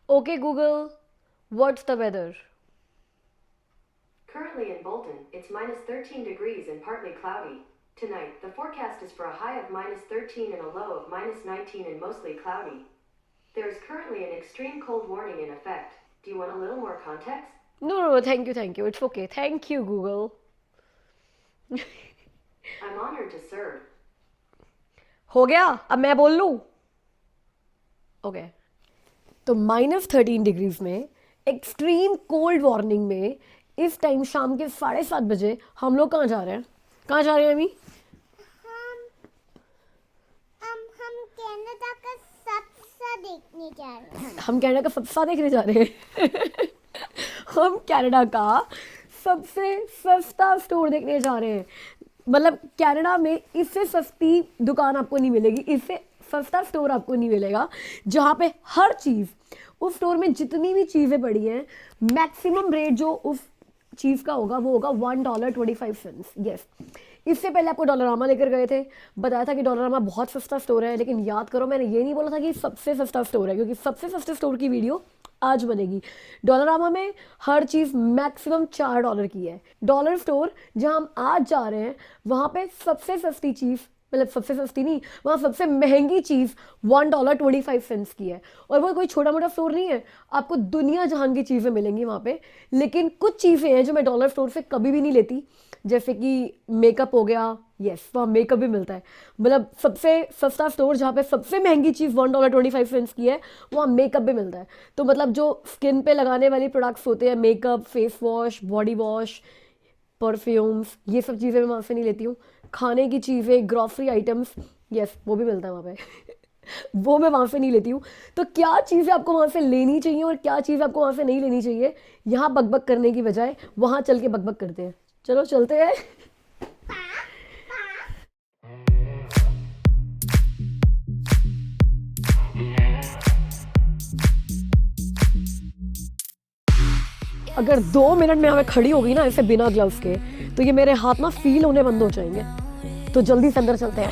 Okay, Google, what's the weather? Currently in Bolton, it's minus 13 degrees and partly cloudy. Tonight, the forecast is for a high of minus 13 and a low of minus 19 and mostly cloudy. There is currently an extreme cold warning in effect. Do you want a little more context? No, thank you, thank you. It's okay. Thank you, Google. I'm honored to serve. हो गया अब मैं बोल लूँ okay तो -13 degrees में extreme cold warning में इस टाइम शाम के 7:30 बजे हम लोग कहाँ जा रहे हैं? कहाँ जा रहे हैं अभी? हम कनाडा का सबसा देखने जा रहे हैं। हम कनाडा का सबसा देखने जा रहे हैं हम कनाडा का सबसे सस्ता स्टोर देखने जा रहे हैं। मतलब कनाडा में इससे सस्ती दुकान आपको नहीं मिलेगी, इससे सस्ता स्टोर आपको नहीं मिलेगा, जहाँ पे हर चीज़ उस स्टोर में जितनी भी चीज़ें पड़ी हैं मैक्सिमम रेट जो उस चीज़ का होगा वो होगा $1.25। यस, इससे पहले आपको डॉलरामा लेकर गए थे, बताया था कि डॉलरामा बहुत सस्ता स्टोर है, लेकिन याद करो मैंने ये नहीं बोला था कि सबसे सस्ता स्टोर है, क्योंकि सबसे सस्ते स्टोर की वीडियो आज बनेगी। डॉलरामा में हर चीज़ मैक्सिमम $4 की है। डॉलर स्टोर जहां हम आज जा रहे हैं वहां पे सबसे सस्ती चीज़, मतलब सबसे सस्ती नहीं, वहाँ सबसे महंगी चीज़ $1.25 की है। और वो कोई छोटा मोटा स्टोर नहीं है, आपको दुनिया जहान की चीज़ें मिलेंगी वहाँ पे। लेकिन कुछ चीज़ें हैं जो मैं डॉलर स्टोर से कभी भी नहीं लेती, जैसे कि मेकअप हो गया। यस, वहाँ मेकअप भी मिलता है। मतलब सबसे सस्ता स्टोर जहाँ पे सबसे महंगी चीज़ $1.25 की है, वहाँ मेकअप भी मिलता है। तो मतलब जो स्किन पे लगाने वाली प्रोडक्ट्स होते हैं, makeup, face wash, body wash, perfumes, ये सब चीज़ें मैं वहाँ से नहीं लेती हूँ। खाने की चीज़ें, ग्रॉसरी आइटम्स, यस वो भी मिलता है वहाँ पे वो मैं वहाँ से नहीं लेती हूँ। तो क्या चीज़ें आपको वहाँ से लेनी चाहिए और क्या चीज़ आपको वहाँ से नहीं लेनी चाहिए, यहाँ बकबक करने की बजाय वहाँ चल के बकबक करते हैं। चलो चलते हैं। अगर 2 मिनट में मैं खड़ी होगी ना ऐसे बिना ग्लव्स के, तो ये मेरे हाथ ना फील होने बंद हो जाएंगे। तो जल्दी से अंदर चलते हैं।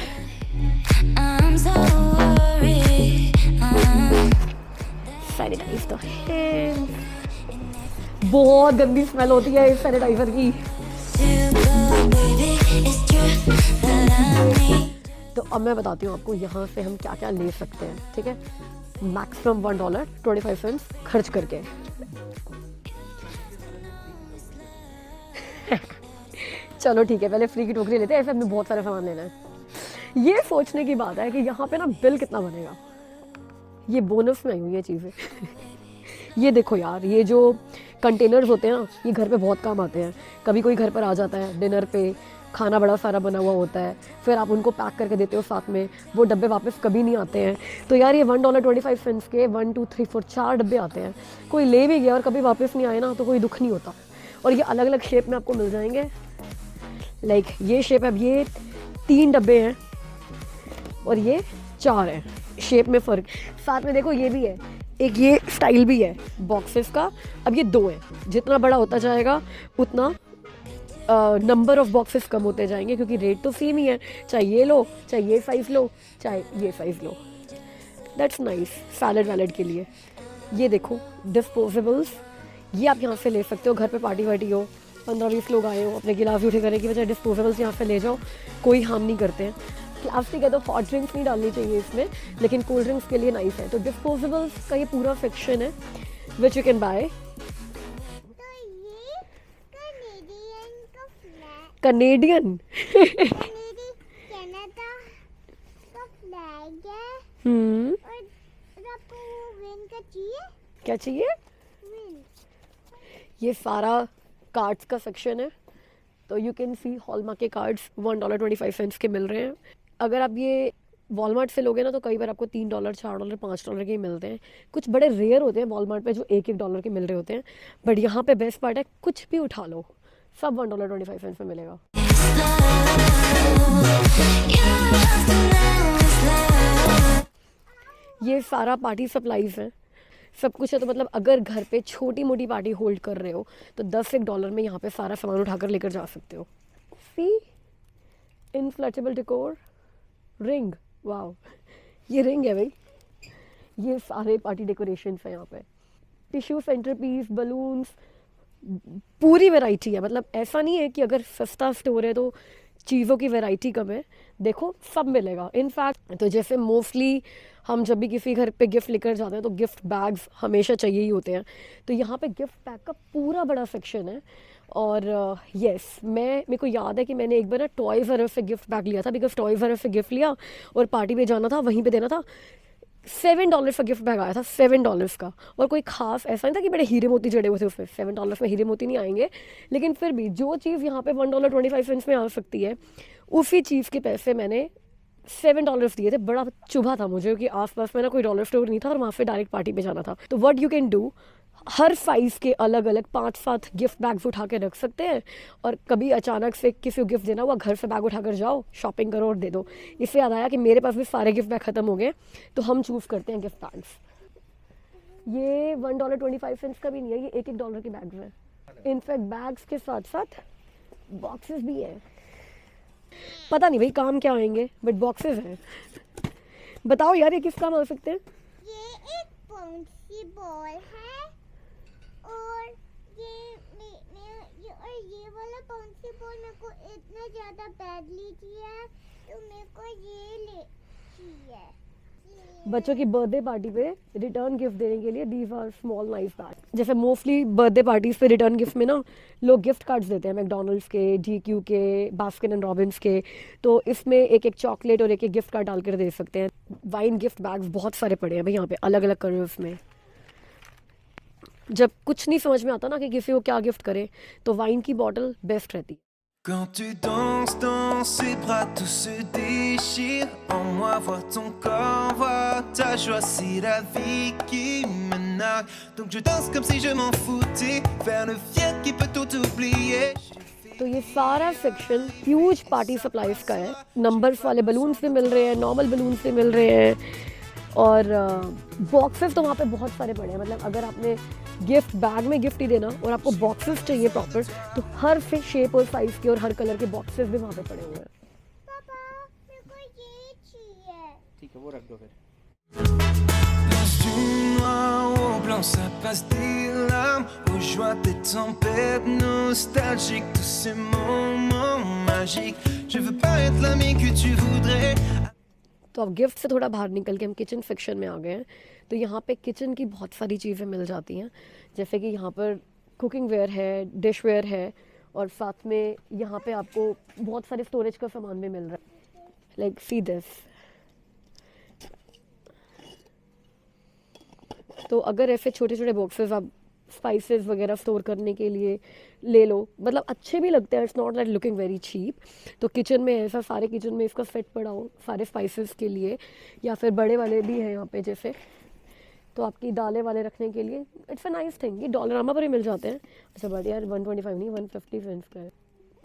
Sanitize the hands. बहुत गंदी स्मेल होती है इस सैनिटाइजर की। तो अब मैं बताती हूँ आपको यहाँ से हम क्या क्या ले सकते हैं, ठीक है? मैक्सिमम $1.25 खर्च करके। चलो ठीक है, पहले फ्री की टोकरी लेते हैं, ऐसे हमें बहुत सारा सामान लेना है। ये सोचने की बात है कि यहाँ पे ना बिल कितना बनेगा। ये बोनस में आई हुई ये चीज़ें ये देखो यार, ये जो कंटेनर्स होते हैं ना, ये घर पे बहुत काम आते हैं। कभी कोई घर पर आ जाता है डिनर पे, खाना बड़ा सारा बना हुआ होता है, फिर आप उनको पैक करके देते हो साथ में, वो डब्बे वापस कभी नहीं आते हैं। तो यार ये $1.25 के 1 2 3 4 4 डब्बे आते हैं। कोई ले भी गया और कभी वापस नहीं आए ना, तो कोई दुख नहीं होता। और ये अलग अलग शेप में आपको मिल जाएंगे। लाइक ये शेप, अब ये 3 डब्बे हैं और ये 4 हैं, शेप में फ़र्क। साथ में देखो ये भी है, एक ये स्टाइल भी है बॉक्सेस का। अब ये 2 हैं, जितना बड़ा होता जाएगा उतना नंबर ऑफ बॉक्सेस कम होते जाएंगे, क्योंकि रेट तो सेम ही है, चाहे ये लो, चाहे ये साइज़ लो, चाहे ये size low. That's nice salad valid के लिए। ये देखो डिस्पोजेबल्स, ये आप यहाँ से ले सकते हो। घर पे पार्टी वार्टी हो, 15-20 लोग आए हो, अपने गिलास उठे करने की बजाय डिस्पोजेबल्स यहाँ से ले जाओ, कोई हार्म नहीं करते हैं। प्लास्टिक है तो हॉट ड्रिंक्स नहीं डालनी चाहिए इसमें, लेकिन कोल्ड ड्रिंक्स के लिए नाइस है। तो डिस्पोजेबल्स का ये पूरा सेक्शन है विच यू कैन बाय। तो ये कनेडियन का फ्लैग, कनेडियन कनाडा का फ्लैग है। और आपको वो विन का चाहिए? क्या चाहिए? विन। ये सारा कार्ड्स का सेक्शन है। तो यू कैन सी हॉलमार्क के कार्ड्स $1.25 के मिल रहे हैं। अगर आप ये वॉलमार्ट से लोगे ना, तो कई बार आपको $3, $4, $5 के ही मिलते हैं। कुछ बड़े रेयर होते हैं वॉलमार्ट पे जो $1 के मिल रहे होते हैं, बट यहाँ पे बेस्ट पार्ट है, कुछ भी उठा लो सब $1.25 में मिलेगा। ये सारा पार्टी सप्लाईज है, सब कुछ है। तो मतलब अगर घर पे छोटी मोटी पार्टी होल्ड कर रहे हो तो $10 में यहाँ पे सारा सामान उठाकर लेकर जा सकते हो। सी इनफ्लेटेबल डेकोर रिंग, वाओ, ये रिंग है भाई। ये सारे पार्टी डेकोरेशंस हैं यहाँ पे। टिश्यू सेंटरपीस, बलून्स, पूरी वैरायटी है। मतलब ऐसा नहीं है कि अगर सस्ता स्टोर है तो चीज़ों की वैरायटी कम है, देखो सब मिलेगा। इनफैक्ट तो जैसे मोस्टली हम जब भी किसी घर पे गिफ्ट लेकर जाते हैं तो गिफ्ट बैग्स हमेशा चाहिए ही होते हैं, तो यहाँ पे गिफ्ट बैग का पूरा बड़ा सेक्शन है। और यस, मेरे को याद है कि मैंने एक बार ना टॉयज़ आर अस से गिफ्ट बैग लिया था, बिकॉज टॉयज़ आर अस से गिफ्ट लिया और पार्टी पे जाना था, वहीं पे देना था। $7 का गिफ्ट बैग आया था, $7 का। और कोई खास ऐसा नहीं था कि बड़े हीरे मोती जड़े हुए थे उसमें, $7 में हीरे मोती नहीं आएंगे, लेकिन फिर भी जो चीज़ यहाँ पे $1.25 में आ सकती है, उसी चीज़ के पैसे मैंने $7 दिए थे। बड़ा चुभा था मुझे क्योंकि आसपास में ना कोई डॉलर स्टोर नहीं था और वहाँ से डायरेक्ट पार्टी पे जाना था। तो what you can do, her size के अलग अलग 5-7 गिफ्ट बैग्स उठा के रख सकते हैं, और कभी अचानक से किसी को गिफ्ट देना हुआ, घर से बैग उठाकर जाओ, शॉपिंग करो और दे दो। इससे याद आया कि मेरे पास भी सारे गिफ्ट बैग ख़त्म हो गए, तो हम चूज़ करते हैं गिफ्ट बैग्स। ये $1.25 का भी नहीं है, ये $1 के बैग्स हैं। इनफैक्ट बैग्स के साथ साथ बॉक्सेस भी हैं। पता नहीं भाई काम क्या आएंगे, बट बॉक्सेस हैं। बताओ यार ये किस काम आ सकते हैं? ये एक बाउंसी बॉल है और ये वाला बाउंसी बॉल मेरे को इतना ज़्यादा बैडली चाहिए तो मेरे को ये ले चाहिए। बच्चों की बर्थडे पार्टी पे रिटर्न गिफ्ट देने के लिए these are small nice bag. जैसे मोस्टली बर्थडे पार्टीज पे रिटर्न गिफ्ट में ना लोग गिफ्ट कार्ड्स देते हैं, मैकडोनल्ड्स के, GQ के, बास्किन एंड रॉबिन्स के, तो इसमें एक एक चॉकलेट और एक एक गिफ्ट कार्ड डालकर दे सकते हैं। वाइन गिफ्ट बैग्स बहुत सारे पड़े हैं भाई यहाँ पे, अलग अलग कलर्स में। जब कुछ नहीं समझ में आता ना कि किसी को क्या गिफ्ट करे, तो वाइन की बॉटल बेस्ट रहती है। Quand tu danses dans ses bras, tout se déchire en moi, voir ton corps, voir ta joie, c'est la vie qui me nargue. Donc je danse comme si je m'en foutais, faire le fier qui peut tout oublier. तो ये सारा section huge party supplies का है। Numbers वाले balloons भी मिल रहे हैं, normal balloons भी मिल रहे हैं, और बॉक्सेस तो वहाँ पे बहुत सारे पड़े हैं। मतलब अगर आपने गिफ्ट बैग में गिफ्ट ही देना और आपको बॉक्सेस चाहिए प्रॉपर, तो हर शेप और साइज़ के और हर कलर के बॉक्सेस भी वहाँ पे पड़े हुए हैं। पापा मेरे को ये चाहिए। ठीक है, वो रख दो फिर। Passe du noir au blanc, ça passe des larmes aux joies des tempêtes nostalgiques, tous ces moments magiques. Je veux pas être l'ami que tu voudrais. तो अब गिफ्ट से थोड़ा बाहर निकल के हम किचन सेक्शन में आ गए हैं। तो यहाँ पे किचन की बहुत सारी चीज़ें मिल जाती हैं, जैसे कि यहाँ पर कुकिंग वेयर है, डिश वेयर है, और साथ में यहाँ पे आपको बहुत सारे स्टोरेज का सामान भी मिल रहा है। Like see this. तो अगर ऐसे छोटे छोटे बॉक्सेस आप स्पाइसेस वगैरह स्टोर करने के लिए ले लो, मतलब अच्छे भी लगते हैं, it's not like looking very cheap. तो किचन में ऐसा, सारे किचन में इसका सेट पड़ा हो सारे स्पाइसेस के लिए, या फिर बड़े वाले भी हैं यहाँ पे, जैसे तो आपकी दालें वाले रखने के लिए इट्स अ नाइस थिंग। ये डॉलरामा पर ही मिल जाते हैं। अच्छा बट यार 125 नहीं 150 सेंट्स का है।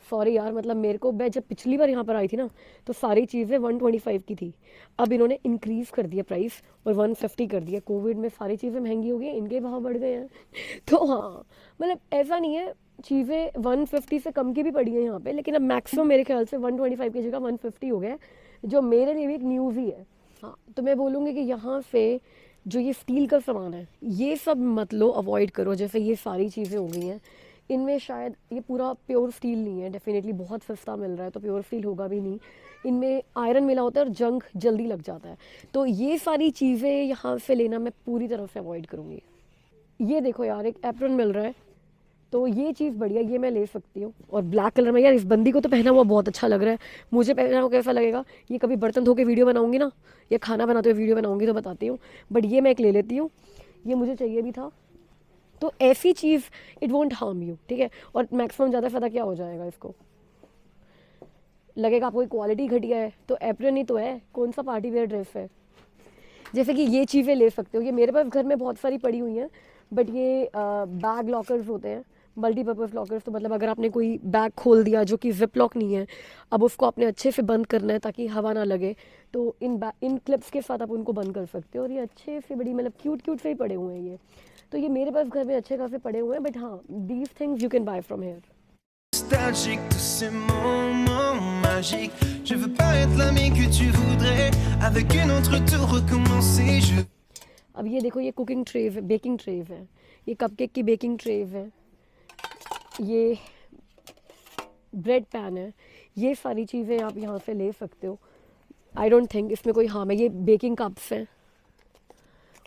सॉरी यार, मतलब मेरे को, मैं जब पिछली बार यहाँ पर आई थी ना तो सारी चीज़ें 125 की थी, अब इन्होंने इंक्रीज़ कर दिया प्राइस और 150 कर दिया। कोविड में सारी चीज़ें महंगी हो गई, इनके भाव बढ़ गए हैं। तो हाँ, मतलब ऐसा नहीं है, चीज़ें 150 से कम की भी पड़ी हैं यहाँ पे, लेकिन अब मैक्सिमम मेरे ख्याल से 125 की जगह 150 हो गया, जो मेरे लिए भी एक न्यूज़ ही है। हाँ, तो मैं बोलूँगी कि यहाँ से जो ये स्टील का सामान है ये सब मत लो, अवॉइड करो। जैसे ये सारी चीज़ें हो गई हैं, इनमें शायद ये पूरा प्योर स्टील नहीं है, डेफिनेटली बहुत सस्ता मिल रहा है तो प्योर स्टील होगा भी नहीं। इनमें आयरन मिला होता है और जंग जल्दी लग जाता है, तो ये सारी चीज़ें यहाँ से लेना मैं पूरी तरह से अवॉइड करूँगी। ये देखो यार, एक एप्रन मिल रहा है, तो ये चीज़ बढ़िया, ये मैं ले सकती हूँ। और ब्लैक कलर में यार, इस बंदी को तो पहना हुआ बहुत अच्छा लग रहा है, मुझे पहना हुआ कैसा लगेगा ये कभी बर्तन धो के वीडियो बनाऊँगी ना, या खाना बनाते हुए वीडियो बनाऊँगी तो बताती हूँ, बट ये मैं एक ले लेती हूँ, ये मुझे चाहिए भी था। तो ऐसी चीज़ इट वोंट हार्म यू, ठीक है। और मैक्सिमम ज़्यादा फ़ायदा क्या हो जाएगा, इसको लगेगा आपको क्वालिटी घटिया है, तो एप्रन ही तो है, कौन सा पार्टी वेयर ड्रेस है। जैसे कि ये चीज़ें ले सकते हो, ये मेरे पास घर में बहुत सारी पड़ी हुई हैं, बट ये बैग लॉकर्स होते हैं, मल्टीपर्पज़ लॉकर्स। तो मतलब अगर आपने कोई बैग खोल दिया जो कि जिप लॉक नहीं है, अब उसको आपने अच्छे से बंद करना है ताकि हवा ना लगे, तो इन क्लिप्स के साथ आप उनको बंद कर सकते हो। और ये अच्छे से बड़ी, मतलब क्यूट से ही पड़े हुए हैं ये, तो ये मेरे पास घर में अच्छे खासे पड़े हुए हैं। बट हाँ, these things you can bye from here. Nostalgique, tous ces moments magiques. Je veux pas être l'ami que tu voudrais, avec une autre tout recommencer. अब ये देखो, ये कुकिंग ट्रेव है, बेकिंग ट्रेव है, ये कपकेक की बेकिंग ट्रेव है, ये ब्रेड पैन है, ये सारी चीज़ें आप यहाँ से ले सकते हो। आई डोंट थिंक इसमें कोई हार्म है। ये बेकिंग कप्स हैं।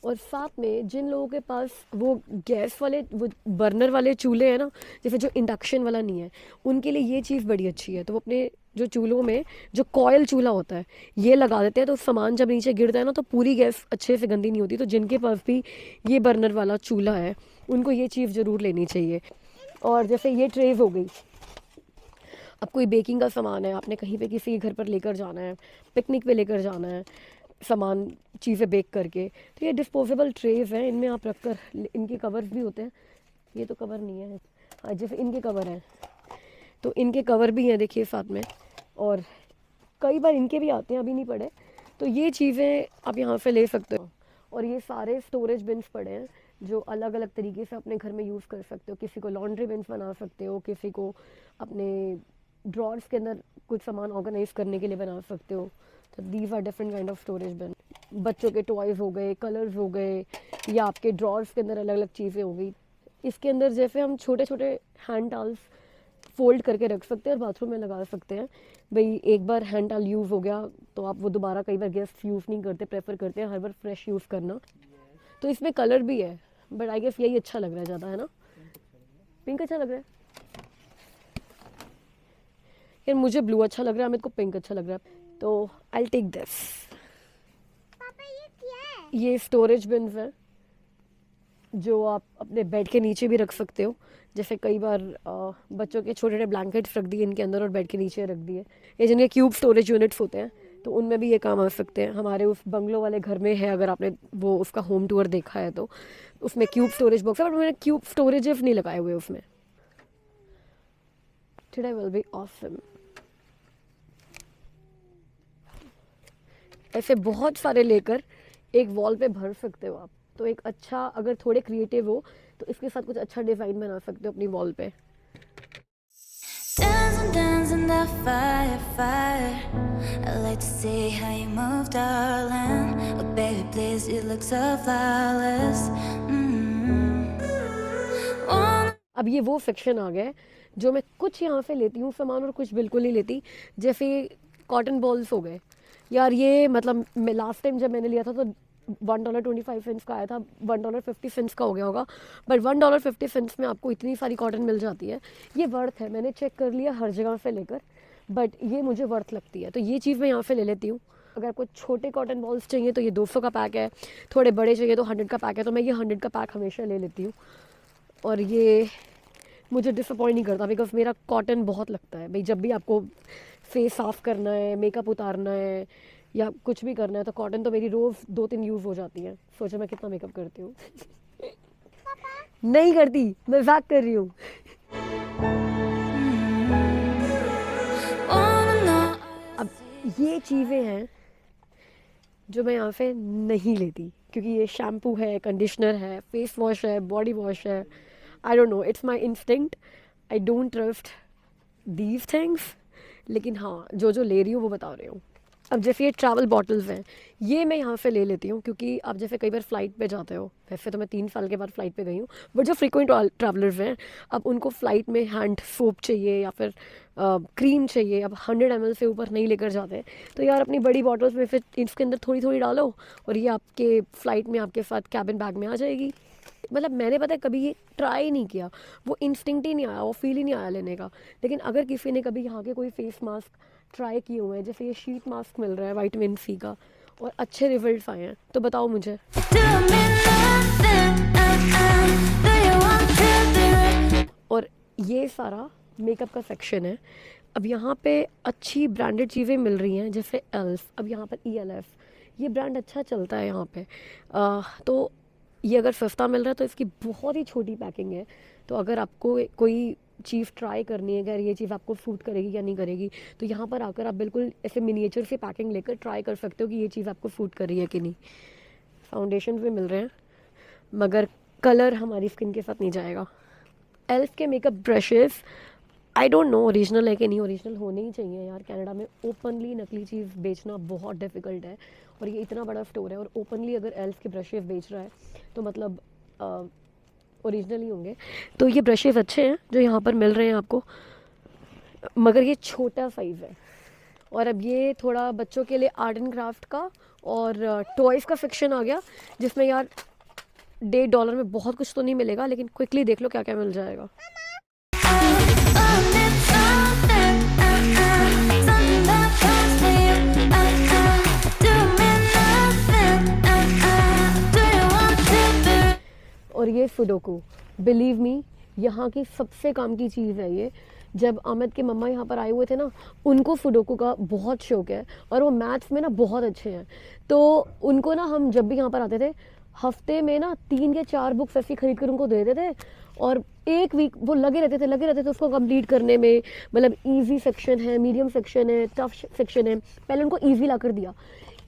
और साथ में जिन लोगों के पास वो गैस वाले, वो बर्नर वाले चूल्हे हैं ना, जैसे जो इंडक्शन वाला नहीं है, उनके लिए ये चीज़ बड़ी अच्छी है। तो वो अपने जो चूल्हों में जो कॉयल चूल्हा होता है ये लगा देते हैं, तो सामान जब नीचे गिरता है ना तो पूरी गैस अच्छे से गंदी नहीं होती। तो जिनके पास भी ये बर्नर वाला चूल्हा है उनको ये चीज़ ज़रूर लेनी चाहिए। और जैसे ये ट्रेज हो गई, अब कोई बेकिंग का सामान है, आपने कहीं पे किसी के घर पर लेकर जाना है, पिकनिक पे लेकर जाना है सामान, चीज़ें बेक करके, तो ये डिस्पोजेबल ट्रेज हैं, इनमें आप रख कर, इनके कवर्स भी होते हैं। ये तो कवर नहीं है, हाँ जैसे इनके कवर हैं, तो इनके कवर भी हैं देखिए साथ में, और कई बार इनके भी आते हैं, अभी नहीं पड़े। तो ये चीज़ें आप यहाँ से ले सकते हो। और ये सारे स्टोरेज बिन्स पड़े हैं जो अलग अलग तरीके से अपने घर में यूज़ कर सकते हो। किसी को लॉन्ड्री बिन्स बना सकते हो, किसी को अपने ड्रॉर्स के अंदर कुछ सामान ऑर्गेनाइज करने के लिए बना सकते हो। तो these are different kind of storage bin. बच्चों के टॉयज़ हो गए, कलर्स हो गए, या आपके ड्रॉर्स के अंदर अलग अलग चीज़ें हो गई। इसके अंदर जैसे हम छोटे छोटे हैंड टॉवल्स फोल्ड करके रख सकते हैं और बाथरूम में लगा सकते हैं। भाई एक बार हैंड टॉवल यूज़ हो गया तो आप वो दोबारा, कई बार गेस्ट यूज़ नहीं करते, प्रेफर करते हैं हर बार फ्रेश यूज़ करना। तो इसमें कलर भी है, बट आई गेस यही अच्छा लग रहा है ज़्यादा, है ना? पिंक अच्छा लग रहा है यार, मुझे ब्लू अच्छा लग रहा है, अमित को पिंक अच्छा लग रहा है, तो आई टेक दिस। पापा ये क्या है? ये स्टोरेज बिन्स है जो आप अपने बेड के नीचे भी रख सकते हो। जैसे कई बार बच्चों के छोटे छोटे ब्लैंकेट्स रख दिए इनके अंदर और बेड के नीचे रख दिए, ये जिनके क्यूब स्टोरेज यूनिट्स होते हैं, तो उनमें भी ये काम आ सकते हैं। हमारे उस बंगलो वाले घर में है, अगर आपने वो उसका होम टूर देखा है तो उसमें क्यूब स्टोरेज बॉक्स है, बट मैंने क्यूब स्टोरेजेस नहीं लगाए हुए उसमें। Today will be awesome. ऐसे बहुत सारे लेकर एक वॉल पे भर सकते हो आप। तो एक अच्छा, अगर थोड़े क्रिएटिव हो तो इसके साथ कुछ अच्छा डिज़ाइन बना सकते हो अपनी वॉल पे। Dancing, dancing the fire, fire. I like to see how you move, darling. Oh, baby, please, you look so flawless. अब ये वो सेक्शन आ गया है जो मैं कुछ यहाँ से लेती हूँ सामान और कुछ बिल्कुल नहीं लेती। जैसे कॉटन बॉल्स हो गए यार, ये मतलब मैं लास्ट टाइम जब मैंने लिया था तो $1.25 का आया था, $1.50 का हो गया होगा, बट $1.50 में आपको इतनी सारी कॉटन मिल जाती है। ये वर्थ है, मैंने चेक कर लिया हर जगह से लेकर, बट ये मुझे वर्थ लगती है, तो ये चीज़ मैं यहाँ से ले लेती हूँ। अगर आपको छोटे कॉटन बॉल्स चाहिए तो ये 200 का पैक है, थोड़े बड़े चाहिए तो 100 का पैक है, तो मैं ये 100 का पैक हमेशा ले लेती हूँ। और ये मुझे डिसअपॉइंट नहीं करता, बिकॉज मेरा कॉटन बहुत लगता है। भाई जब भी आपको फेस साफ़ करना है, मेकअप उतारना है या कुछ भी करना है, तो कॉटन तो मेरी रोज़ 2-3 यूज़ हो जाती है। सोचो मैं कितना मेकअप करती हूँ। नहीं करती, मजाक कर रही हूँ। अब ये चीज़ें हैं जो मैं यहाँ से नहीं लेती, क्योंकि ये शैम्पू है, कंडीशनर है, फेस वॉश है, बॉडी वॉश है। I don't know, it's my instinct, I don't trust these things. लेकिन हाँ, जो जो ले रही हूँ वो बता रही हूँ। अब जैसे ये ट्रैवल बॉटल्स हैं, ये मैं यहाँ से ले लेती हूँ, क्योंकि आप जैसे कई बार फ़्लाइट पे जाते हो, वैसे तो मैं 3 साल के बाद फ़्लाइट पे गई हूँ, बट जो फ्रीक्वेंट ट्रैवलर्स हैं, अब उनको फ़्लाइट में हैंड सोप चाहिए या फिर क्रीम चाहिए, अब 100 ml से ऊपर नहीं लेकर जाते, तो यार अपनी बड़ी बॉटल्स में फिर इसके अंदर थोड़ी थोड़ी डालो और ये आपके फ़्लाइट में आपके साथ कैबिन बैग में आ जाएगी। मतलब मैंने पता है कभी ये ट्राई नहीं किया, वो इंस्टिंक्ट ही नहीं आया, वो फील ही नहीं आया लेने का। लेकिन अगर किसी ने कभी यहाँ के कोई फेस मास्क ट्राई किए हुए हैं, जैसे ये शीट मास्क मिल रहा है विटामिन सी का और अच्छे रिजल्ट्स आए हैं, तो बताओ मुझे। और ये सारा मेकअप का सेक्शन है। अब यहाँ पे अच्छी ब्रांडेड चीज़ें मिल रही हैं, जैसे एल्फ, अब यहाँ पर ELF, ये ब्रांड अच्छा चलता है यहाँ पे। तो ये अगर सस्ता मिल रहा है तो इसकी बहुत ही छोटी पैकिंग है। तो अगर आपको कोई चीज़ ट्राई करनी है, अगर ये चीज़ आपको सूट करेगी या नहीं करेगी, तो यहाँ पर आकर आप बिल्कुल ऐसे मिनिएचर से पैकिंग लेकर ट्राई कर सकते हो कि ये चीज़ आपको सूट कर रही है कि नहीं। फाउंडेशन भी मिल रहे हैं, मगर कलर हमारी स्किन के साथ नहीं जाएगा। एल्फ के makeup brushes I don't know original है कि नहीं, ओरिजिनल होने ही चाहिए यार। कनाडा में ओपनली नकली चीज़ बेचना बहुत डिफ़िकल्ट है, और ये इतना बड़ा स्टोर है और ओपनली अगर एल्फ के ब्रशेस बेच रहा है तो मतलब ओरिजिनल ही होंगे। तो ये ब्रशेस अच्छे हैं जो यहाँ पर मिल रहे हैं आपको, मगर ये छोटा साइज़ है। और अब ये थोड़ा बच्चों के लिए आर्ट एंड क्राफ्ट का और टॉयज़ का सेक्शन आ गया, जिसमें यार $1.5 में बहुत कुछ तो नहीं मिलेगा, लेकिन क्विकली देख लो क्या क्या मिल जाएगा। और ये सुडोकू, बिलीव मी यहाँ की सबसे काम की चीज़ है ये। जब अमित के मम्मा यहाँ पर आए हुए थे ना, उनको सुडोकू का बहुत शौक है और वो मैथ्स में ना बहुत अच्छे हैं। तो उनको ना हम जब भी यहाँ पर आते थे, हफ्ते में ना 3 या 4 बुक्स ऐसी खरीद कर उनको दे देते थे, और एक वीक वो लगे रहते थे उसको कंप्लीट करने में। मतलब इजी सेक्शन है, मीडियम सेक्शन है, टफ सेक्शन है। पहले उनको इजी ला कर दिया,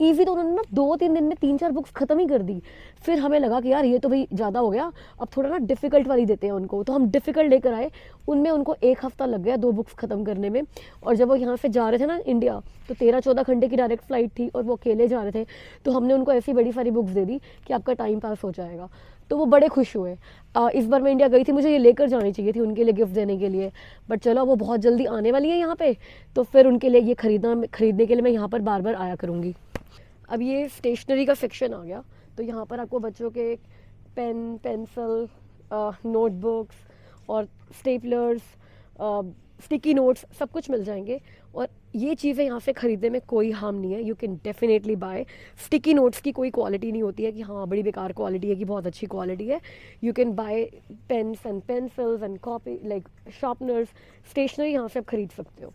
इजी तो उन्होंने ना 2-3 दिन में 3-4 बुक्स ख़त्म ही कर दी। फिर हमें लगा कि यार ये तो भाई ज़्यादा हो गया, अब थोड़ा ना डिफ़िकल्ट वाली देते हैं उनको। तो हम डिफ़िकल्ट लेकर आए, उनमें उनको 1 हफ़्ता लग गया 2 बुक्स ख़त्म करने में। और जब वो यहाँ से जा रहे थे ना इंडिया, तो 13-14 घंटे की डायरेक्ट फ़्लाइट थी और वो अकेले जा रहे थे, तो हमने उनको ऐसी बड़ी सारी बुक्स दे दी कि आपका टाइम पास हो जाएगा। तो वो बड़े खुश हुए। इस बार मैं इंडिया गई थी, मुझे ये लेकर जानी चाहिए थी उनके लिए गिफ्ट देने के लिए, बट चलो वो बहुत जल्दी आने वाली है यहाँ पे, तो फिर उनके लिए ये खरीदने के लिए मैं यहाँ पर बार बार आया करूँगी। अब ये स्टेशनरी का सेक्शन आ गया, तो यहाँ पर आपको बच्चों के पेन, पेंसिल, नोटबुक्स और स्टेपलर्स, स्टिकी नोट्स सब कुछ मिल जाएंगे। और ये चीज़ें यहाँ से ख़रीदने में कोई हार्म नहीं है, you can definitely buy. Sticky notes की कोई क्वालिटी नहीं होती है कि हाँ बड़ी बेकार क्वालिटी है कि बहुत अच्छी क्वालिटी है। You can buy pens and pencils and copy like sharpeners, stationery यहाँ से आप ख़रीद सकते हो।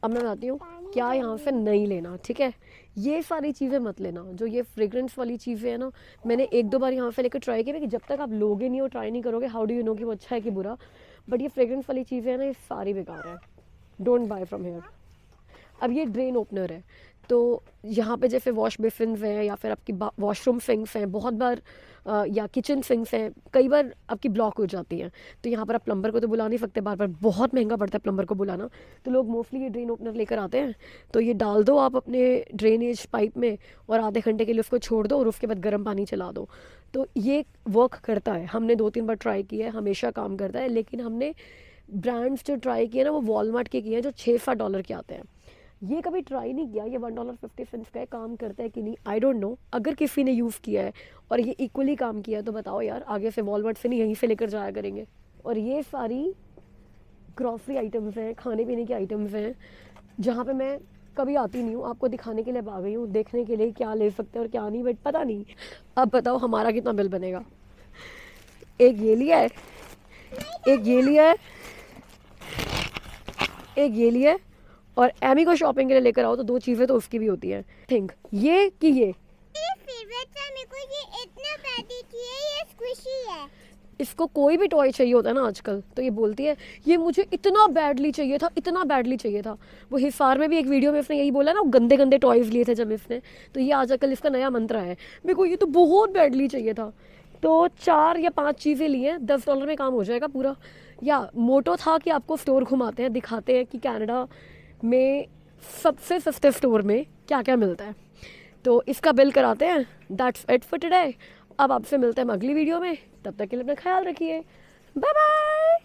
अब मैं बताती हूँ क्या यहाँ से नहीं लेना, ठीक है। ये सारी चीज़ें मत लेना, जो ये फ्रेग्रेंस वाली चीज़ें हैं ना, मैंने 1-2 बार यहाँ से लेकर ट्राई किया कि जब तक आप लोगे नहीं और ट्राई नहीं करोगे, हाउ डू यू नो कि वो अच्छा है कि बुरा। बट ये फ्रेग्रेंस वाली चीज़ें हैं ना, ये सारी बेकार है, डोंट बाय फ्रॉम हेयर। अब ये ड्रेन ओपनर है, तो यहाँ पे जैसे वॉश बेसिन्स हैं या फिर आपकी वॉशरूम सिंक्स हैं, बहुत बार या किचन सिंक्स हैं, कई बार आपकी ब्लॉक हो जाती हैं। तो यहाँ पर आप प्लम्बर को तो बुला नहीं सकते बार बार, बहुत महंगा पड़ता है प्लम्बर को बुलाना। तो लोग मोस्टली ये ड्रेन ओपनर लेकर आते हैं, तो ये डाल दो आप अपने ड्रेनेज पाइप में और आधे घंटे के लिए उसको छोड़ दो और उसके बाद गर्म पानी चला दो। तो ये वर्क करता है, हमने 2-3 बार ट्राई किया है, हमेशा काम करता है। लेकिन हमने ब्रांड्स जो ट्राई किए ना वो वॉलमार्ट के किए हैं जो $6-7 के आते हैं। ये कभी ट्राई नहीं किया ये $1.50 का है, काम करता है कि नहीं आई डोंट नो। अगर किसी ने यूज़ किया है और ये इक्वली काम किया है तो बताओ यार, आगे से वॉलमार्ट से नहीं यहीं से लेकर जाया करेंगे। और ये सारी ग्रॉसरी आइटम्स हैं, खाने पीने की आइटम्स हैं, जहाँ पे मैं कभी आती नहीं हूँ, आपको दिखाने के लिए आ गई हूँ, देखने के लिए क्या ले सकते हैं और क्या नहीं। बट पता नहीं, अब बताओ हमारा कितना बिल बनेगा। एक ये लिया है, एक ये लिया है, एक ये लिया है, और एमी को शॉपिंग के लिए लेकर आओ तो 2 चीज़ें तो उसकी भी होती हैं। थिंक ये कि ये फेवरेट है मेरे को, ये इतना बैडी चाहिए, ये स्क्विशी है। इसको कोई भी टॉय चाहिए होता है ना आजकल, तो ये बोलती है ये मुझे इतना बैडली चाहिए था, इतना बैडली चाहिए था। वो हिसार में भी एक वीडियो में इसने यही बोला ना, गंदे गंदे टॉयज़ लिए थे जब इसने, तो ये आजकल इसका नया मंत्र है, मेरे को ये तो बहुत बैडली चाहिए था। तो 4 या 5 चीज़ें ली हैं, $10 में काम हो जाएगा पूरा। या मोटो था कि आपको स्टोर घुमाते हैं, दिखाते हैं कि कनाडा में सबसे सस्ते स्टोर में क्या क्या मिलता है। तो इसका बिल कराते हैं। That's it for today. अब आपसे मिलते हैं अगली वीडियो में, तब तक के लिए अपना ख्याल रखिए, बाय बाय।